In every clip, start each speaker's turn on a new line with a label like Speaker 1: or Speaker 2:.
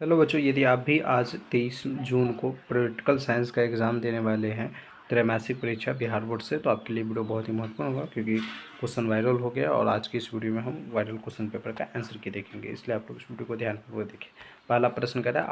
Speaker 1: Hello बच्चों, यदि आप भी आज 23 जून को पॉलिटिकल साइंस का एग्ज़ाम देने वाले हैं त्रैमासिक परीक्षा बिहार बोर्ड से, तो आपके लिए वीडियो बहुत ही महत्वपूर्ण होगा क्योंकि क्वेश्चन वायरल हो गया और आज की इस वीडियो में हम वायरल क्वेश्चन पेपर का आंसर की देखेंगे। इसलिए आप लोग इस वीडियो को ध्यानपूर्वक देखिए। पहला प्रश्न कहता है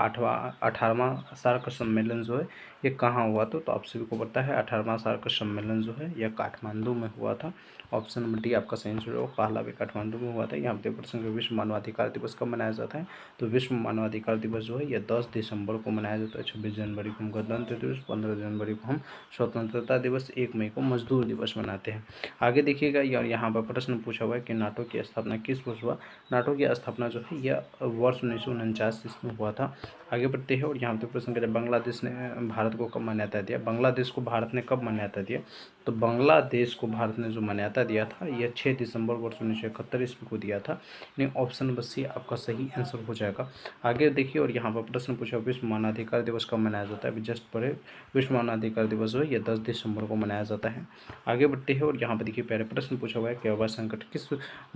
Speaker 1: 18वां सार्क सम्मेलन जो है ये कहाँ हुआ था? तो आप सभी को पता है 18वां सार्क सम्मेलन जो है यह काठमांडू में हुआ था। ऑप्शन नंबर डी आपका सही आंसर होगा। पहला भी काठमांडू में हुआ था। यहाँ पे प्रश्न विश्व मानवाधिकार दिवस कब मनाया जाता है? तो विश्व मानवाधिकार दिवस जो है यह 10 दिसंबर को मनाया जाता है। 26 जनवरी को हम गणतंत्र दिवस, 15 जनवरी को हम स्वतंत्रता दिवस, 1 मई को मजदूर दिवस मनाते हैं। आगे देखिएगा, यहाँ पर प्रश्न पूछा हुआ है कि नाटो की स्थापना किस वर्ष हुआ? नाटो की स्थापना जो है यह वर्ष 1949 ईस्वी में हुआ था। आगे बढ़ते हैं और यहाँ पर प्रश्न करें बांग्लादेश ने भारत को कब मान्यता दिया? बांग्लादेश को भारत ने कब मान्यता दिया? तो बांग्लादेश को भारत ने जो मान्यता दिया था यह 6 दिसंबर वर्ष 1971 ईस्वी को दिया था। यानी ऑप्शन नंबर सी आपका सही आंसर हो जाएगा। आगे देखिए और यहाँ पर प्रश्न पूछा विश्व मानवाधिकार दिवस कब मनाया जाता है? अभी जस्ट पढ़े, विश्व मानवाधिकार दिवस जो है यह 10 दिसंबर को मनाया जाता है। आगे बढ़ते हैं और यहाँ पर देखिए पहले प्रश्न पूछा हुआ है क्यूबा संकट किस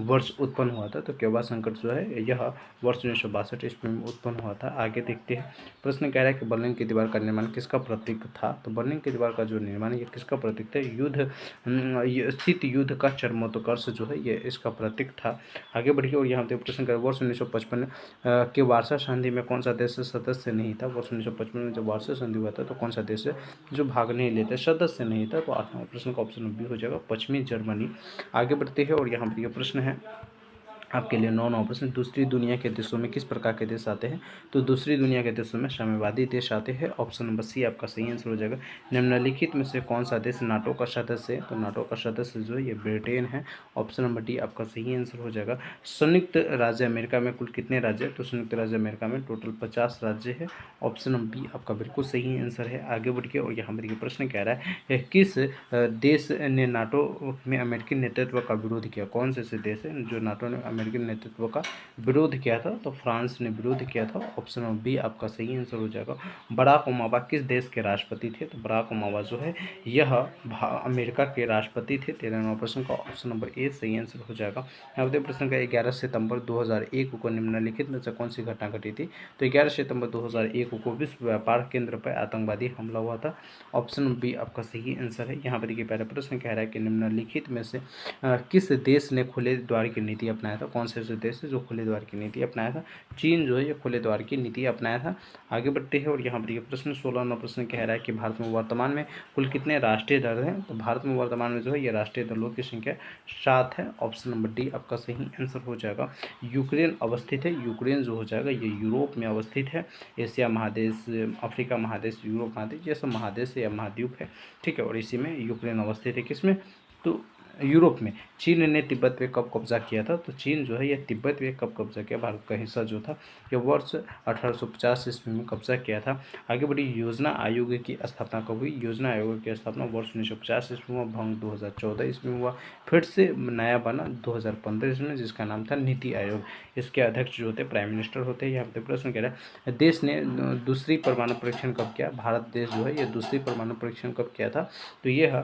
Speaker 1: वर्ष उत्पन्न हुआ था? तो क्यूबा संकट जो है यह वर्ष 1962 ईस्वी में उत्पन्न हुआ था। आगे देखते हैं, प्रश्न कह रहा है कि बर्लिन की दीवार का निर्माण किसका प्रतीक था? तो बर्लिन की दीवार का जो निर्माण ये किसका प्रतीक था? शीत युद्ध का चरमोत्कर्ष जो है ये इसका प्रतीक था। आगे बढ़िए और यहाँ पे प्रश्न कर वर्ष 1955 के वार्षा संधि में कौन सा देश सदस्य नहीं था? वर्ष 1955 में जब वार्षा संधि हुआ था तो कौन सा देश जो भाग नहीं लेते, सदस्य नहीं था? तो आठवां प्रश्न का ऑप्शन बी हो जाएगा, पश्चिमी जर्मनी। आगे बढ़ते हैं और यहाँ पर प्रश्न है आपके लिए 9 प्रश्न। दूसरी दुनिया के देशों में किस प्रकार के देश आते हैं? तो दूसरी दुनिया के देशों में साम्यवादी देश आते हैं। ऑप्शन नंबर सी आपका सही आंसर हो जाएगा। निम्नलिखित में से कौन सा देश नाटो का सदस्य है? तो नाटो का सदस्य जो है ये ब्रिटेन है। ऑप्शन नंबर डी आपका सही आंसर हो जाएगा। संयुक्त राज्य अमेरिका में कुल कितने राज्य है? तो संयुक्त राज्य अमेरिका में टोटल 50 राज्य है। ऑप्शन नंबर बी आपका बिल्कुल सही आंसर है। आगे बढ़िए और यहाँ पर प्रश्न कह रहा है किस देश ने नाटो में अमेरिकी नेतृत्व का विरोध किया? कौन से ऐसे देश है जो नाटो ने अमेरिकी नेतृत्व का विरोध किया था? तो फ्रांस ने विरोध किया था। ऑप्शन नंबर बी आपका सही आंसर हो जाएगा। बराक ओबामा किस देश के राष्ट्रपति थे? तो बराक ओबामा जो है यह अमेरिका के राष्ट्रपति थे। 13वां प्रश्न का ऑप्शन नंबर ए सही आंसर हो जाएगा। यहाँ पे प्रश्न का 11 सितंबर 2001 को निम्नलिखित में से कौन सी घटना घटी थी? तो 11 सितंबर 2001 को विश्व व्यापार केंद्र पर आतंकवादी हमला हुआ था। ऑप्शन नंबर बी आपका सही आंसर है। यहाँ पर देखिए पहला प्रश्न कह रहा है कि निम्नलिखित में से किस देश ने खुले द्वार की नीति अपनाया था? कौन से ऐसे देश है जो खुले द्वार की नीति अपनाया था? चीन जो है ये खुले द्वार की नीति अपनाया था। आगे बढ़ते हैं और यहाँ पर प्रश्न 16वां प्रश्न कह रहा है कि भारत में वर्तमान में कुल कितने राष्ट्रीय दल हैं? तो भारत में वर्तमान में जो है ये राष्ट्रीय दलों की संख्या 7 है। ऑप्शन नंबर डी आपका सही आंसर हो जाएगा। यूक्रेन अवस्थित है। यूक्रेन जो हो जाएगा ये यूरोप में अवस्थित है। एशिया महादेश, अफ्रीका महादेश, यूरोप महादेश, ये सब महादेश या महाद्वीप है, ठीक है। और इसी में यूक्रेन अवस्थित है। किसमें? तो यूरोप में। चीन ने तिब्बत पे कब कब्जा किया था? तो चीन जो है यह तिब्बत पे कब कब्जा किया? भारत का हिस्सा जो था यह वर्ष 1850 ईस्वी में कब्जा किया था। आगे बढ़ी, योजना आयोग की स्थापना कब हुई? योजना आयोग की स्थापना वर्ष 1950 ईस्वी में, भंग 2014 ईस्वी में हुआ, फिर से नया बना 2015 ईस्वी में, जिसका नाम था नीति आयोग। इसके अध्यक्ष जो होते प्राइम मिनिस्टर होते हैं। यहाँ पे प्रश्न कह रहा है देश ने दूसरी परमाणु परीक्षण कब किया? भारत देश जो है यह दूसरी परमाणु परीक्षण कब किया था? तो यह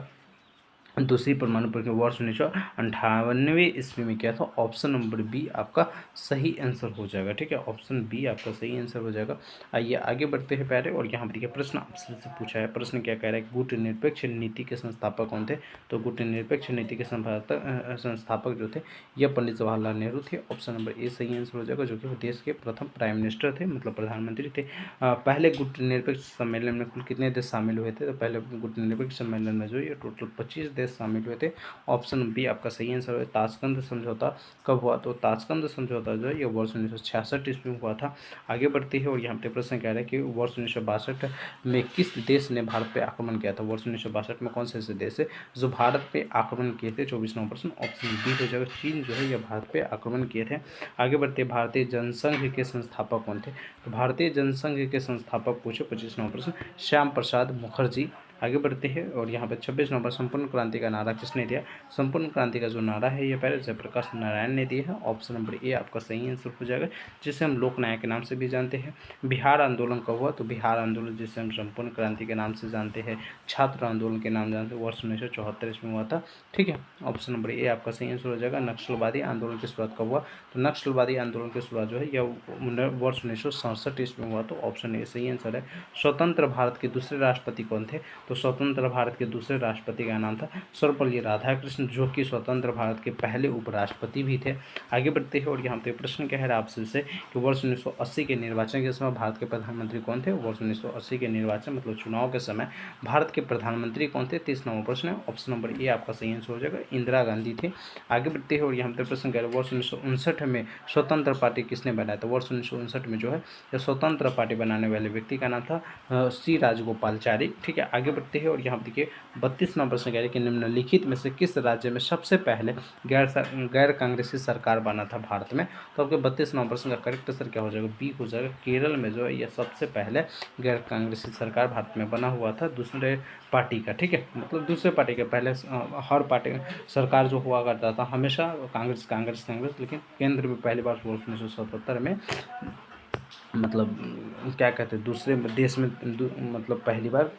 Speaker 1: दूसरी परमाणु परीक्षण वर्ष 1998 ईस्वी में किया था। ऑप्शन नंबर बी आपका सही आंसर हो जाएगा, ठीक है। ऑप्शन बी आपका सही आंसर हो जाएगा। आइए आगे बढ़ते हैं प्यारे और यहाँ पर देखिए प्रश्न आपसे पूछा है। प्रश्न क्या कह रहा है? गुटनिरपेक्ष नीति के संस्थापक कौन थे? तो गुटनिरपेक्ष नीति के संस्थापक जो थे यह पंडित जवाहरलाल नेहरू थे। ऑप्शन नंबर ए सही आंसर हो जाएगा, जो कि देश के प्रथम प्राइम मिनिस्टर थे, मतलब प्रधानमंत्री थे। पहले गुटनिरपेक्ष सम्मेलन में कुल कितने देश शामिल हुए थे? तो पहले गुटनिरपेक्ष सम्मेलन में जो ये टोटल 25 देश शामिल हुए थे। ऑप्शन बी आपका सही आंसर है। ताशकंद समझौता कब हुआ? तो ताशकंद समझौता जो है ये वर्ष 1966 ईस्वी में हुआ था। आगे बढ़ते हैं और यहाँ पे प्रश्न कह रहा है कि वर्ष 1962 में किस देश ने भारत पे आक्रमण किया था? वर्ष 1962 में कौन से ऐसे देश है जो भारत पे आक्रमण किए थे? 24वां प्रश्न ऑप्शन बी हो जाएगा। चीन जो है यह भारत पे आक्रमण किए थे। आगे बढ़ते भारतीय जनसंघ के संस्थापक कौन थे? तो भारतीय जनसंघ के संस्थापक पूछे 25वां प्रश्न श्याम प्रसाद मुखर्जी। आगे बढ़ते हैं और यहाँ पे 26 नंबर संपूर्ण क्रांति का नारा किसने दिया। संपूर्ण क्रांति का जो नारा है ये पहले जयप्रकाश नारायण ने दिया है। ऑप्शन नंबर ए आपका सही आंसर हो जाएगा, जिसे हम लोक नायक के नाम से भी जानते हैं। बिहार आंदोलन कब हुआ, तो बिहार आंदोलन जिसे हम संपूर्ण क्रांति के नाम से जानते हैं, छात्र आंदोलन के नाम जानते हैं, वर्ष 1974 इसमें हुआ था। ठीक है, ऑप्शन नंबर ए आपका सही आंसर हो जाएगा। नक्सलवादी आंदोलन की शुरुआत कब हुआ, तो नक्सलवादी आंदोलन की शुरुआत जो है यह वर्ष 1967 ईस्वी में हुआ, तो ऑप्शन ए सही आंसर है। स्वतंत्र भारत के दूसरे राष्ट्रपति कौन थे, तो स्वतंत्र भारत के दूसरे राष्ट्रपति का नाम था सर्वपल्ली राधाकृष्ण, जो कि स्वतंत्र भारत के पहले उपराष्ट्रपति भी थे। आगे बढ़ते हैं और यहाँ पे प्रश्न क्या है आपसे से कि वर्ष 1980 के निर्वाचन के समय भारत के प्रधानमंत्री कौन थे। वर्ष 1980 के निर्वाचन मतलब चुनाव के समय भारत के प्रधानमंत्री कौन थे, 30 नंबर प्रश्न है। ऑप्शन नंबर ए आपका सही आंसर हो जाएगा, इंदिरा गांधी थे। आगे बढ़ते हैं और यहाँ पे प्रश्न क्या है, वर्ष 1959 में स्वतंत्र पार्टी किसने बनाया था। वर्ष 1959 में जो है यह स्वतंत्र पार्टी बनाने वाले व्यक्ति का नाम था सी राजगोपालचारी। ठीक है, आगे बढ़ते हैं और यहाँ देखिए 32 नंबर प्रश्न कह रहे कि निम्नलिखित में से किस राज्य में सबसे पहले गैर कांग्रेसी सरकार बना था भारत में, तो आपके 32 नंबर प्रश्न का करेक्ट आंसर क्या हो जाएगा, बी हो जाएगा। केरल में जो है यह सबसे पहले गैर कांग्रेसी सरकार भारत में बना हुआ था दूसरे पार्टी का। ठीक है, मतलब दूसरे पार्टी के पहले हर पार्टी सरकार जो हुआ करता था हमेशा कांग्रेस कांग्रेस कांग्रेस, लेकिन केंद्र में पहली बार वर्ष 1977 में मतलब क्या कहते हैं दूसरे देश में मतलब पहली बार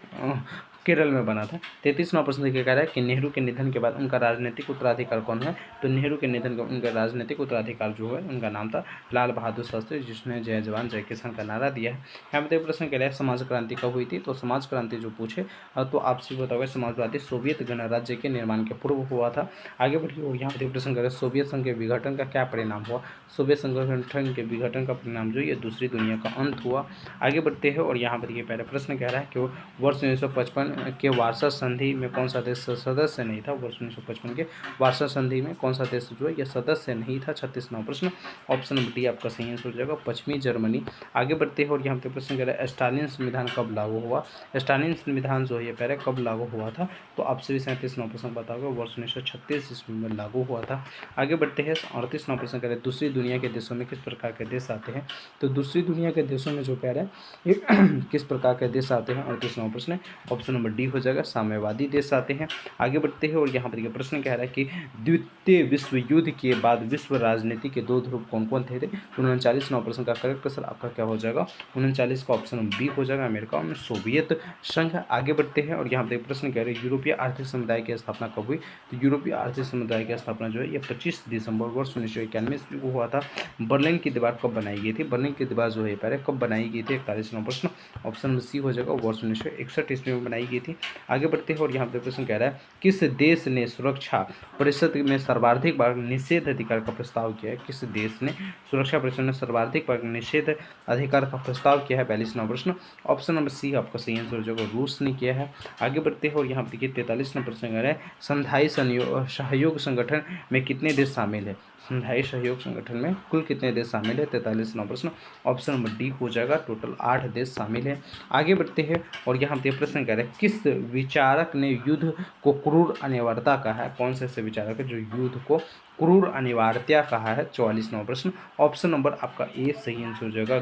Speaker 1: केरल में बना था। 33 नंबर प्रश्न देखिए कह रहा है कि नेहरू के निधन के बाद उनका राजनीतिक उत्तराधिकार कौन है, तो नेहरू के निधन का उनका राजनीतिक उत्तराधिकार जो है उनका नाम था लाल बहादुर शास्त्री, जिसने जय जवान जय किसान का नारा दिया है। यहाँ पे प्रश्न कह रहा है समाज क्रांति कब हुई थी, तो समाज क्रांति जो पूछे तो आपसे बताओगे समाजवादी सोवियत गणराज्य के निर्माण के पूर्व हुआ था। आगे बढ़िए और यहाँ पे प्रश्न कह रहे हैं सोवियत संघ के विघटन का क्या परिणाम हुआ, सोवियत संगठन के विघटन का परिणाम जो ये दूसरी दुनिया का अंत हुआ। आगे बढ़ते हैं और यहाँ पर देखिए पहले प्रश्न कह रहा है कि वर्ष 1955 के वार्सा संधि में कौन सा देश सदस्य नहीं था। वर्ष 1955 के वार्सा संधि में कौन सा देश जो है यह सदस्य नहीं था। 36 नंबर प्रश्न, ऑप्शन नंबर डी आपका सही आंसर हो जाएगा, पश्चिमी जर्मनी। आगे बढ़ते हैं और यहाँ पे प्रश्न कह रहा है स्टालिन संविधान कब लागू हुआ। स्टालिन संविधान जो है ये पहले कब लागू हुआ था, तो आपसे भी 37 नंबर प्रश्न बताओगे, वर्ष 1936 ईस्वी में लागू हुआ था। आगे बढ़ते हैं 38 नंबर प्रश्न कह रहे हैं दूसरी दुनिया के देशों में किस प्रकार के देश आते हैं, तो दूसरी दुनिया के देशों में जो कह रहा है ये किस प्रकार के देश आते हैं। 38 नंबर प्रश्न, ऑप्शन नंबर डी हो जाएगा, साम्यवादी देश आते हैं। आगे बढ़ते हैं और यहाँ पर प्रश्न कह रहा है कि द्वितीय विश्व युद्ध के बाद विश्व राजनीति के दो ध्रुव कौन कौन थे। 39 नंबर प्रश्न का करेक्ट आंसर आपका क्या हो जाएगा, 39 का ऑप्शन बी हो जाएगा, अमेरिका में सोवियत संघ। आगे बढ़ते हैं और यहाँ पर प्रश्न कह रहे हैं यूरोपीय आर्थिक समुदाय की स्थापना कब हुई, तो यूरोपीय आर्थिक समुदाय की स्थापना जो है ये 25 दिसंबर वर्ष 1991 ईस्वी को हुआ था। बर्लिन की दीवार कब बनाई गई थी, बर्लिन की दीवार जो है पहले कब बनाई गई थी। 41 नंबर प्रश्न, ऑप्शन सी हो जाएगा, वर्ष 1961 ईस्वी में बनाई गई थी। आगे बढ़ते हैं और यहाँ पे प्रश्न कह रहा है किस देश ने सुरक्षा परिषद में सर्वाधिक बार निषेध अधिकार का प्रस्ताव किया है। किस देश ने सुरक्षा परिषद में सर्वाधिक बार निषेध अधिकार का प्रस्ताव किया है। 42 नंबर प्रश्न, ऑप्शन नंबर सी आपका सही आंसर हो जाएगा, रूस ने किया है। आगे बढ़ते हैं और यहाँ पे देखिए 43 नंबर प्रश्न कह रहा है संधाई सहयोग संगठन में कितने देश शामिल है। संधाई सहयोग संगठन में कुल कितने देश शामिल है। 43 नंबर प्रश्न, ऑप्शन नंबर डी हो जाएगा, टोटल 8 देश शामिल है। आगे बढ़ते हैं और यहाँ पे प्रश्न कह रहे हैं किस विचारक ने युद्ध को क्रूर अनिवार्यता कहा है। कौन से ऐसे विचारक है जो युद्ध को क्रूर अनिवार्यता कहा है। 44 नंबर प्रश्न, ऑप्शन नंबर आपका ए सही आंसर हो जाएगा,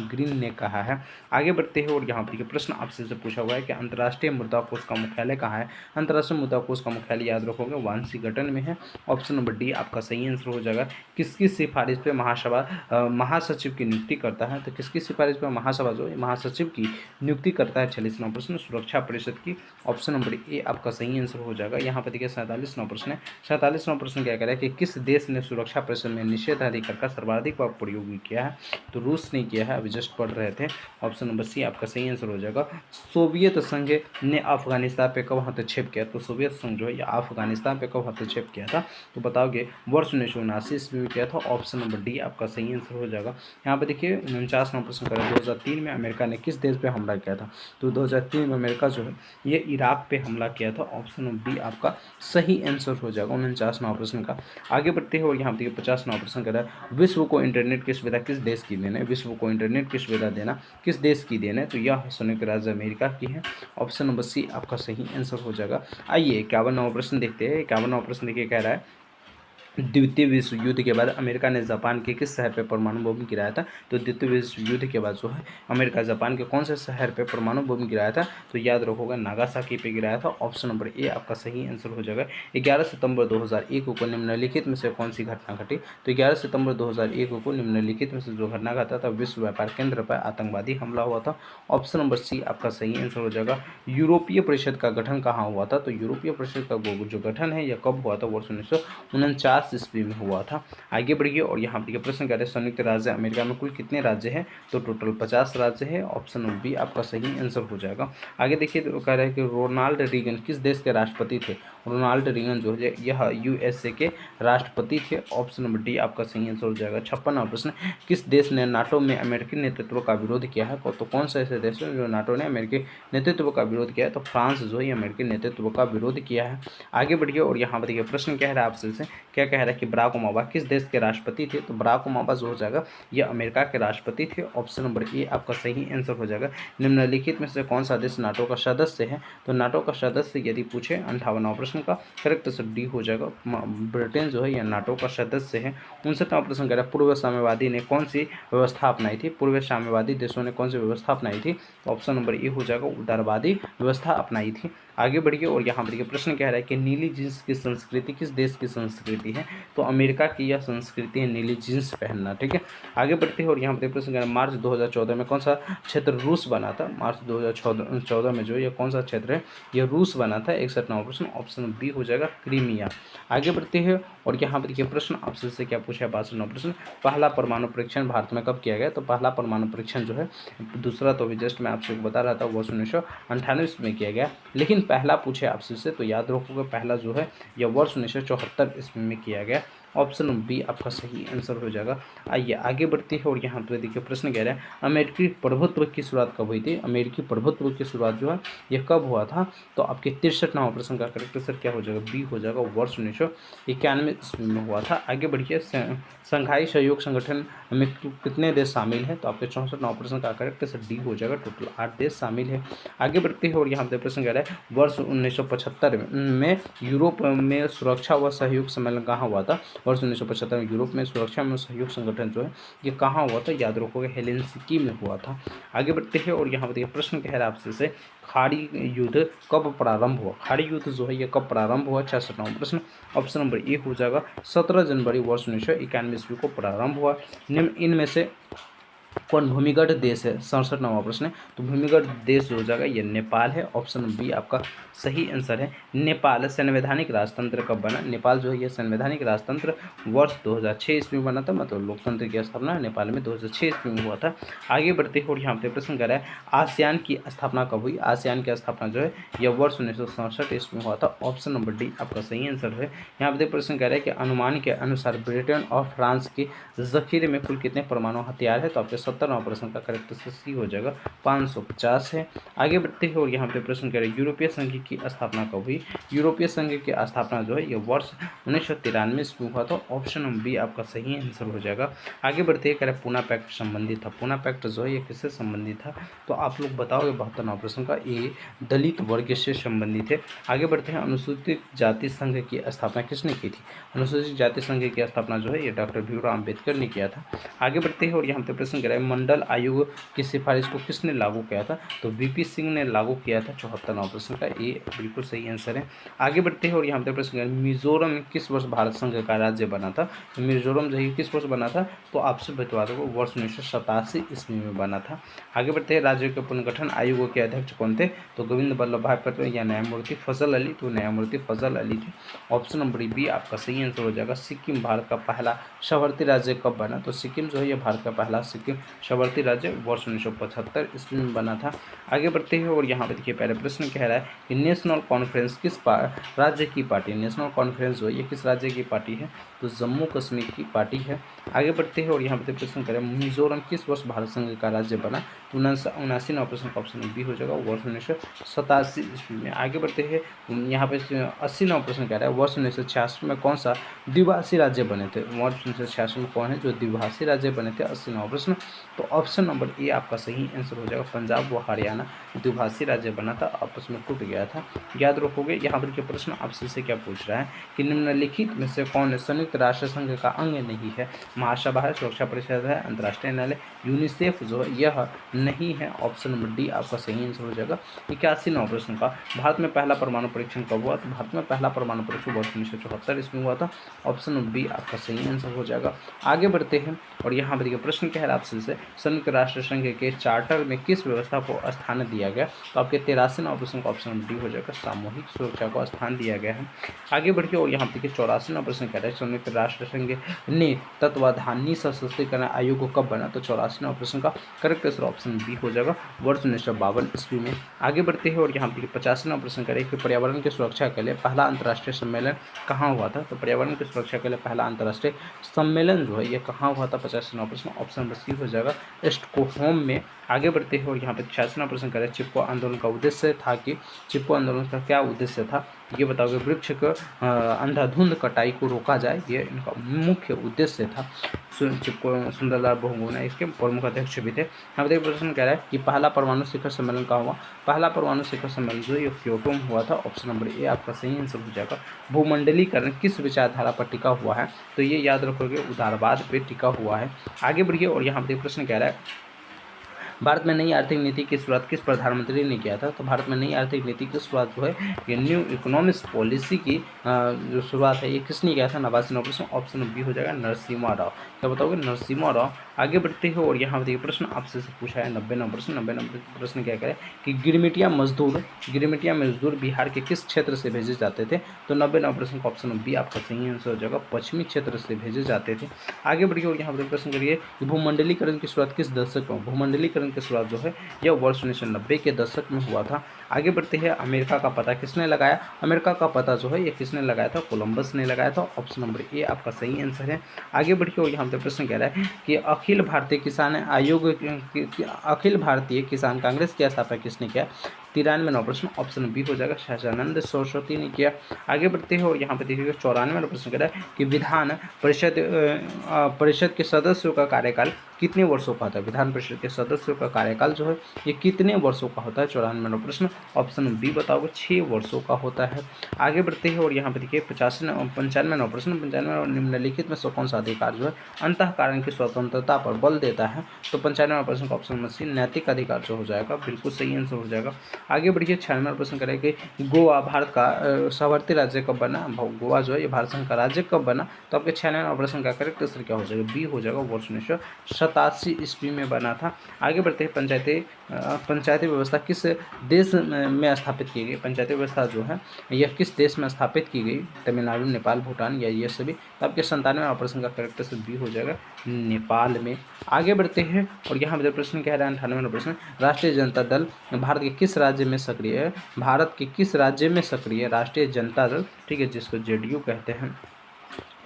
Speaker 1: ग्रीन ने कहा है। आगे बढ़ते हैं और यहाँ पर प्रश्न आपसे से पूछा हुआ है कि अंतर्राष्ट्रीय मुद्रा कोष का मुख्यालय कहाँ है। अंतर्राष्ट्रीय मुद्रा कोष का मुख्यालय याद रखोगे वाशिंगटन में है। ऑप्शन नंबर डी आपका सही आंसर हो जाएगा। किसकी सिफारिश पे महासभा महासचिव की नियुक्ति करता है, तो किसकी सिफारिश पे महासभा जो महासचिव की नियुक्ति करता है। 46 नंबर प्रश्न, सुरक्षा परिषद की। ऑप्शन नंबर ए आपका सही आंसर हो जाएगा। यहाँ पर देखिए 47 नंबर प्रश्न है। 47 नंबर प्रश्न क्या कह रहा है कि किस देश ने सुरक्षा परिषद में निषेधाधिकार का सर्वाधिक बार प्रयोग किया है, तो रूस ने किया है, अभी जस्ट पढ़ रहे थे। ऑप्शन नंबर सी आपका सही आंसर हो जाएगा। सोवियत संघ ने अफगानिस्तान पे कब हस्तक्षेप किया, तो सोवियत संघ जो है या अफगानिस्तान पे कब हस्तक्षेप किया था, तो बताओगे वर्ष 1979 ईस्वी में किया था। ऑप्शन नंबर डी आपका सही आंसर हो जाएगा। यहाँ पे देखिए 49 नंबर प्रश्न करें 2003 में अमेरिका ने किस देश पे हमला किया था, तो 2003 में अमेरिका जो है ये इराक पे हमला किया था। ऑप्शन नंबर डी आपका सही आंसर हो जाएगा 49 नंबर प्रश्न का। आगे बढ़ते हैं और यहाँ पे 50 नंबर प्रश्न कर रहा है विश्व को इंटरनेट की सुविधा किस देश की देना है। विश्व को इंटरनेट की सुविधा देना किस देश की देना है, तो यह संयुक्त राज्य अमेरिका की है। ऑप्शन नंबर सी आपका सही आंसर हो जाएगा। आइए 51 नंबर प्रश्न देखते हैं। 51 नंबर प्रश्न देखिए कह रहा है द्वितीय विश्व युद्ध के बाद अमेरिका ने जापान के किस शहर पर परमाणु बम गिराया था? तो द्वितीय विश्व युद्ध के बाद जो है अमेरिका जापान के कौन से शहर पर परमाणु बम गिराया था? तो याद रखोगे नागासाकी पे गिराया था। ऑप्शन नंबर ए आपका सही आंसर हो जाएगा। 11 सितंबर 2001 को निम्नलिखित में से कौन सी घटना घटी? तो 11 सितंबर 2001 को निम्नलिखित में से जो घटना घटा था विश्व व्यापार केंद्र पर आतंकवादी हमला हुआ था। ऑप्शन नंबर सी आपका सही आंसर हो जाएगा। यूरोपीय परिषद का गठन कहाँ हुआ था? तो यूरोपीय परिषद का जो गठन है यह कब हुआ था? वर्ष 1949 ईस्वी में हुआ था। आगे बढ़िए और यहाँ पर प्रश्न कह रहे हैं संयुक्त राज्य अमेरिका में कुल कितने राज्य हैं? तो टोटल 50 राज्य है। ऑप्शन बी आपका सही आंसर हो जाएगा। आगे देखिए तो कह रहे हैं कि रोनाल्ड रीगन किस देश के राष्ट्रपति थे? रोनाल्ड रीगन जो है यह यूएसए के राष्ट्रपति थे। ऑप्शन नंबर डी आपका सही आंसर हो जाएगा। 56वां प्रश्न, किस देश ने नाटो में अमेरिकी नेतृत्व का विरोध किया है? तो कौन सा ऐसे देश है जो नाटो ने अमेरिकी नेतृत्व का विरोध किया है? तो फ्रांस जो है अमेरिकी नेतृत्व का विरोध किया है। आगे बढ़िए और यहाँ पर देखिए प्रश्न कह रहा है आपसे क्या कह रहा है कि बराक ओबामा किस देश के राष्ट्रपति थे? तो बराक ओबामा जो हो जाएगा यह अमेरिका के राष्ट्रपति थे। ऑप्शन नंबर ए आपका सही आंसर हो जाएगा। निम्नलिखित में से कौन सा देश नाटो का सदस्य है? तो नाटो का सदस्य यदि पूछे 58वां प्रश्न का करेक्ट आंसर डी हो जाएगा। ब्रिटेन जो है यह नाटो का सदस्य है। 59वां प्रश्न कह रहा है पूर्व साम्यवादी ने कौन सी व्यवस्था अपनाई थी? पूर्व साम्यवादी देशों ने कौन सी व्यवस्था अपनाई थी? ऑप्शन नंबर ए हो जाएगा उदारवादी व्यवस्था अपनाई थी। आगे बढ़िए और यहाँ पर प्रश्न कह रहा है कि नीली जींस की संस्कृति किस देश की संस्कृति है? तो अमेरिका की यह संस्कृति है नीली जींस पहनना। ठीक है, आगे बढ़ते हैं और यहाँ पर प्रश्न कह रहा है मार्च 2014 में कौन सा क्षेत्र रूस बना था? मार्च 2014 में जो यह कौन सा क्षेत्र है यह रूस बना था। 61वां प्रश्न ऑप्शन बी हो जाएगा क्रीमिया। आगे बढ़ते हैं और यहाँ पर देखिए प्रश्न आपसे से क्या पूछा है? 62वां प्रश्न, पहला परमाणु परीक्षण भारत में कब किया गया? तो पहला परमाणु परीक्षण जो है, दूसरा तो अभी जस्ट मैं आपसे बता रहा था वर्ष 1998 में किया गया, लेकिन पहला पूछे आपसे से तो याद रखोगे पहला जो है यह वर्ष 1974 ईस्वी में किया गया। ऑप्शन बी आपका सही आंसर हो जाएगा। आइए आगे बढ़ते हैं और यहाँ पर देखिए प्रश्न कह रहा है अमेरिकी प्रभुत्व की शुरुआत कब हुई थी? अमेरिकी प्रभुत्व की शुरुआत जो है यह कब हुआ था? तो आपके 63वां प्रश्न का करेक्ट आंसर क्या हो जाएगा? बी हो जाएगा, वर्ष 1991 ईस्वी में हुआ था। आगे बढ़िए संघाई सहयोग संगठन में कितने देश शामिल हैं? तो आपके 64वां प्रश्न का करेक्ट आंसर डी हो जाएगा, टोटल 8 देश शामिल है। आगे बढ़ते हैं और यहाँ पर प्रश्न कह रहा है वर्ष 1975 में यूरोप में सुरक्षा व सहयोग सम्मेलन कहाँ हुआ था? वर्ष 1975 में यूरोप में सुरक्षा में सहयोग संगठन जो है ये कहाँ हुआ था? याद रखोगे हेलेंसिकी में हुआ था। आगे बढ़ते हैं और यहाँ पर प्रश्न कह रहा है आपसे से खाड़ी युद्ध कब प्रारंभ हुआ? खाड़ी युद्ध जो है ये कब प्रारंभ हुआ? 66वां प्रश्न ऑप्शन नंबर ए हो जाएगा 17 जनवरी वर्ष 1991 ईस्वी को प्रारंभ हुआ। निम्न इनमें से कौन भूमिगत देश है? 67वां प्रश्न है। तो भूमिगत देश जो हो जाएगा ये नेपाल है। ऑप्शन बी आपका सही आंसर है नेपाल। संवैधानिक राजतंत्र कब बना? नेपाल जो है ये संवैधानिक राजतंत्र वर्ष 2006 ईस्वी में बना था, मतलब लोकतंत्र की स्थापना नेपाल में 2006 ईस्वी में हुआ था। आगे बढ़ते हैं और यहाँ पे प्रश्न कर रहा है आसियान की स्थापना कब हुई? आसियान की स्थापना जो है यह वर्ष 1967 ईस्वी में हुआ था। ऑप्शन नंबर डी आपका सही आंसर है। यहाँ पे प्रश्न कह रहा है कि अनुमान के अनुसार ब्रिटेन और फ्रांस के जखीरे में कुल कितने परमाणु हथियार है? तो आपके 70वां प्रश्न का करेक्ट सी हो जाएगा 550 है। आगे बढ़ते हैं और यहाँ पे प्रश्न करें यूरोपीय संघ की स्थापना कब हुई? यूरोपीय संघ की स्थापना जो है ये वर्ष 1993 ईस्वी हुआ था। ऑप्शन बी आपका सही आंसर हो जाएगा। आगे बढ़ते हैं करें पूना पैक्ट संबंधित था। पूना पैक्ट जो है ये किससे संबंधित था? तो आप लोग बताओगे 72वां प्रश्न का, ये दलित वर्ग से संबंधित है। आगे बढ़ते हैं अनुसूचित जाति संघ की स्थापना किसने की थी? अनुसूचित जाति संघ की स्थापना जो है ये डॉक्टर भीमराव अम्बेडकर ने किया था। आगे बढ़ते हैं और यहाँ पे प्रश्न करें मंडल आयोग की सिफारिश को किसने लागू किया था? तो वीपी सिंह ने लागू किया था। 74वां प्रश्न का ये बिल्कुल सही आंसर है। आगे बढ़ते हैं और यहाँ पे प्रश्न करें मिजोरम किस वर्ष भारत संघ का राज्य बना था? तो मिजोरम जो है किस वर्ष बना था? तो आपसे बतवा दो वर्ष 1987 ईस्वी में बना था। आगे बढ़ते हैं राज्य के पुनर्गठन आयोग के अध्यक्ष कौन थे? तो गोविंद वल्लभ भाई पटेल या न्यायमूर्ति फजल अली? तो न्यायमूर्ति फजल अली थे। ऑप्शन नंबर बी आपका सही आंसर हो जाएगा। सिक्किम भारत का पहला सवर्ती राज्य कब बना? तो सिक्किम जो है ये भारत का पहला सिक्किम सवर्ती राज्य वर्ष 1975 ईस्वी में बना था। आगे बढ़ते हैं और यहाँ पे देखिए पहले प्रश्न कह रहा है कि नेशनल कॉन्फ्रेंस किस राज्य की पार्टी? नेशनल कॉन्फ्रेंस जो है ये किस राज्य की पार्टी है? तो जम्मू कश्मीर की पार्टी है। आगे बढ़ते हैं और यहाँ पे प्रश्न करें मिजोरम किस वर्ष भारत संघ का राज्य बना? तो 79वां प्रश्न का ऑप्शन बी हो जाएगा, वर्ष 1987 ईस्वी में। आगे बढ़ते हैं यहाँ पे 80वां प्रश्न कह रहा है वर्ष 1966 में कौन सा द्विभाषी राज्य बने थे? वर्ष 1966 में कौन है जो द्विभाषी राज्य बने थे? 80वां प्रश्न। तो ऑप्शन नंबर ए आपका सही आंसर हो जाएगा। पंजाब व हरियाणा द्विभाषी राज्य बना था, आपस में टूट गया था। याद रखोगे। यहाँ पर के प्रश्न आपसे से क्या पूछ रहा है कि निम्नलिखित में से कौन संयुक्त राष्ट्र संघ का अंग नहीं है? महासभा है, सुरक्षा परिषद है, अंतर्राष्ट्रीय न्यायालय, यूनिसेफ जो है यह नहीं है। ऑप्शन नंबर डी आपका सही आंसर हो जाएगा। 81वां प्रश्न का, भारत में पहला परमाणु परीक्षण कब हुआ? तो भारत में पहला परमाणु परीक्षण वर्ष 1974 ईस्वी हुआ था। ऑप्शन नंबर बी आपका सही आंसर हो जाएगा। आगे बढ़ते हैं और यहाँ पर देखिए प्रश्न क्या है आपसे से, संयुक्त राष्ट्र संघ के चार्टर में किस व्यवस्था को स्थान दिया गया? तो आपके 83वां प्रश्न का ऑप्शन नंबर डी हो जाएगा, सामूहिक सुरक्षा को स्थान दिया गया है। आगे बढ़िए और यहाँ पर देखिए 84वां प्रश्न कह रहा है, संयुक्त राष्ट्र संघ ने तत्वाधानी सशस्त्रीकरण आयोग कब बना? तो 84वां प्रश्न का करेक्ट आंसर ऑप्शन बी हो जाएगा, वर्ष 1952 ईस्वी में। आगे बढ़ते हैं और यहाँ पर 85वां प्रश्न करें कि पर्यावरण की सुरक्षा के लिए पहला अंतर्राष्ट्रीय सम्मेलन कहाँ हुआ था? तो पर्यावरण की सुरक्षा के लिए पहला अंतर्राष्ट्रीय सम्मेलन जो है ये कहाँ हुआ था? 85वां प्रश्न ऑप्शन नंबर सी हो जाएगा, स्टॉकहोम में। आगे बढ़ते हैं और यहाँ पर 86वां प्रश्न करें, चिपको आंदोलन का उद्देश्य था कि चिपको आंदोलन का क्या उद्देश्य था? ये बताओगे। वृक्ष को अंधाधुंध कटाई को रोका जाए, ये इनका मुख्य उद्देश्य था। चिपको सुंदरलाल बहुगुणा इसके प्रमुख अध्यक्ष भी थे। यहाँ पर प्रश्न कह रहा है कि पहला परमाणु शिखर सम्मेलन कहाँ हुआ? पहला परमाणु शिखर सम्मेलन जो ये क्योटो में हुआ था। ऑप्शन नंबर ए आपका सही आंसर हो जाएगा। भूमंडलीकरण किस विचारधारा पर टिका हुआ है? तो ये याद रखोगे, उदारवाद पे टिका हुआ है। आगे बढ़िए और यहाँ पर प्रश्न कह रहा है, भारत में नई आर्थिक नीति की शुरुआत किस प्रधानमंत्री ने किया था? तो भारत में नई आर्थिक नीति की शुरुआत जो है ये न्यू इकोनॉमिक्स पॉलिसी की जो शुरुआत है ये किसने किया था? 89वां प्रश्न ऑप्शन बी हो जाएगा, नरसिम्हा राव। क्या बताओगे? नरसिम्हा राव। आगे बढ़ते हो और यहाँ देखिए प्रश्न आपसे से पूछा है 90वां प्रश्न। 90वां प्रश्न क्या करें कि गिरमिटिया मजदूर बिहार के किस क्षेत्र से भेजे जाते थे? तो 90वां प्रश्न का ऑप्शन बी आपका सही आंसर हो जाएगा, पश्चिमी क्षेत्र से भेजे जाते थे। आगे बढ़िए और यहाँ पर प्रश्न करिए, भूमंडलीकरण की शुरुआत किस दशक में? भूमंडलीकरण की शुरुआत जो है यह वर्ष 1990 के दशक में हुआ था। आगे बढ़ते हैं, अमेरिका का पता किसने लगाया? अमेरिका का पता जो है ये किसने लगाया था? कोलंबस ने लगाया था। ऑप्शन नंबर ए आपका सही आंसर है। आगे बढ़िए और यहाँ पे प्रश्न कह रहा है कि अखिल भारतीय किसान कांग्रेस की स्थापना किसने किया? 93वां प्रश्न ऑप्शन बी हो जाएगा, सहजानंद सरस्वती ने किया। आगे बढ़ते हैं और यहाँ पे देखिएगा 94वां प्रश्न कह रहा है कि विधान परिषद के सदस्यों का कार्यकाल कितने वर्षों का होता है? विधान परिषद के सदस्यों का कार्यकाल जो है ये कितने वर्षों का होता है? 94वां प्रश्न ऑप्शन बी बताओगे, 6 वर्षों का होता है। आगे बढ़ते हैं और यहाँ पे देखिए 95वां प्रश्न, 95वां निम्नलिखित में से कौन सा अधिकार जो है अंतःकरण की स्वतंत्रता पर बल देता है? तो 95वां प्रश्न का ऑप्शन नंबर सी नैतिक अधिकार जो हो जाएगा, बिल्कुल सही आंसर हो जाएगा। आगे बढ़िए 96वां प्रश्न करेंगे, गोवा भारत का सहवर्ती राज्य कब बना? गोवा जो है ये भारत संघ का राज्य कब बना? तो आपके 96वां प्रश्न का करेक्ट आंसर क्या हो जाएगा? बी हो जाएगा, वर्ष 1987 ईस्वी में बना था। आगे बढ़ते हैं, पंचायती व्यवस्था किस देश में स्थापित की गई? पंचायती व्यवस्था जो है यह किस देश में स्थापित की गई? तमिलनाडु, नेपाल, भूटान या ये सभी? तो आपके 97वां प्रश्न का करेक्ट आंसर बी हो जाएगा, नेपाल में। आगे बढ़ते हैं और यहाँ पर प्रश्न कह रहा है 98वां प्रश्न, राष्ट्रीय जनता दल भारत के किस राज्य में सक्रिय है? भारत के किस राज्य में सक्रिय है राष्ट्रीय जनता दल? ठीक है, जिसको जेडीयू कहते हैं।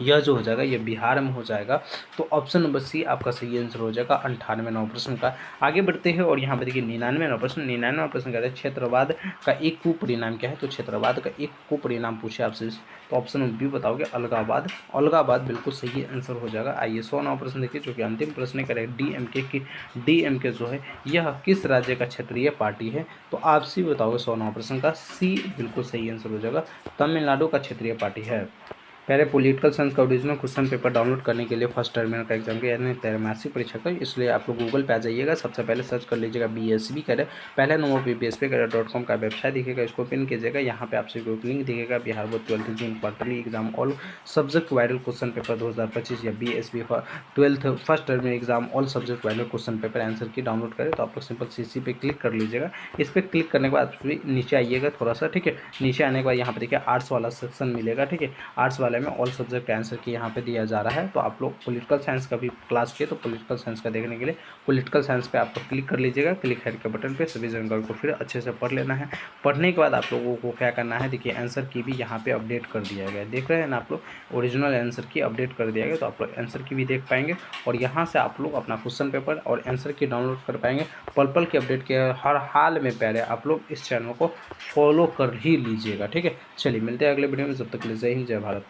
Speaker 1: यह जो हो जाएगा ये बिहार में हो जाएगा। तो ऑप्शन नंबर सी आपका सही आंसर हो जाएगा 98वां प्रश्न का। आगे बढ़ते हैं और यहाँ पर देखिए 99वां प्रश्न। 99वां प्रश्न कहते हैं क्षेत्रवाद का एक कुपरिणाम क्या है? तो क्षेत्रवाद का एक कुपरिणाम पूछे आपसे, तो ऑप्शन नंबर बी बताओगे, अलगावाद। अलगावाद बिल्कुल सही आंसर हो जाएगा। आइए 100वां प्रश्न देखिए, जो कि अंतिम प्रश्न करें डीएमके जो है यह किस राज्य का क्षेत्रीय पार्टी है? तो आप सी बताओगे 100वां प्रश्न का सी बिल्कुल सही आंसर हो जाएगा, तमिलनाडु का क्षेत्रीय पार्टी है। पहले पॉलिटिकल साइंस का ओरिजिनल क्वेश्चन पेपर डाउनलोड करने के लिए फर्स्ट टर्मिनल का एग्जाम के यानी त्रैमासिक परीक्षा का, इसलिए आप लोग गूगल पे आ जाइएगा, सबसे पहले सर्च कर लीजिएगा बीएसबी करें, पहले नंबर पे BSBcadet.com का वेबसाइट दिखेगा, इसको पिन कीजिएगा। यहाँ पे आपसे एक लिंक दिखेगा, Bihar board 12th June quarterly exam all subject viral question paper 2025 या BSB 12th first terminal exam all subject viral question paper answer key download करें। तो आप लोग सिंपल CC पे क्लिक कर लीजिएगा। इस पर क्लिक करने के बाद नीचे आइएगा थोड़ा सा, ठीक है। नीचे आने के बाद यहाँ पे देखिए आर्ट्स वाला सेक्शन मिलेगा, ठीक है। आर्ट्स वाले में ऑल सब्जेक्ट आंसर की यहाँ पे दिया जा रहा है। तो आप लोग पॉलिटिकल साइंस का भी क्लास किए, तो पॉलिटिकल साइंस का देखने के लिए पॉलिटिकल साइंस पे आपको क्लिक कर लीजिएगा। क्लिक हेड के बटन पे सभी जानकारी को फिर अच्छे से पढ़ लेना है। पढ़ने के बाद आप लोगों को क्या करना है, देखिए आंसर की भी यहाँ पे अपडेट कर दिया गया है, देख रहे हैं ना आप लोग, ओरिजिनल आंसर की अपडेट कर दिया गया। तो आप लोग आंसर की भी देख पाएंगे और यहाँ से आप लोग अपना क्वेश्चन पेपर और आंसर की डाउनलोड कर पाएंगे। पल पल की अपडेट के हर हाल में पहले आप लोग इस चैनल को फॉलो कर ही लीजिएगा, ठीक है। चलिए मिलते हैं अगले वीडियो में, जब तक के लिए जय हिंद, जय भारत।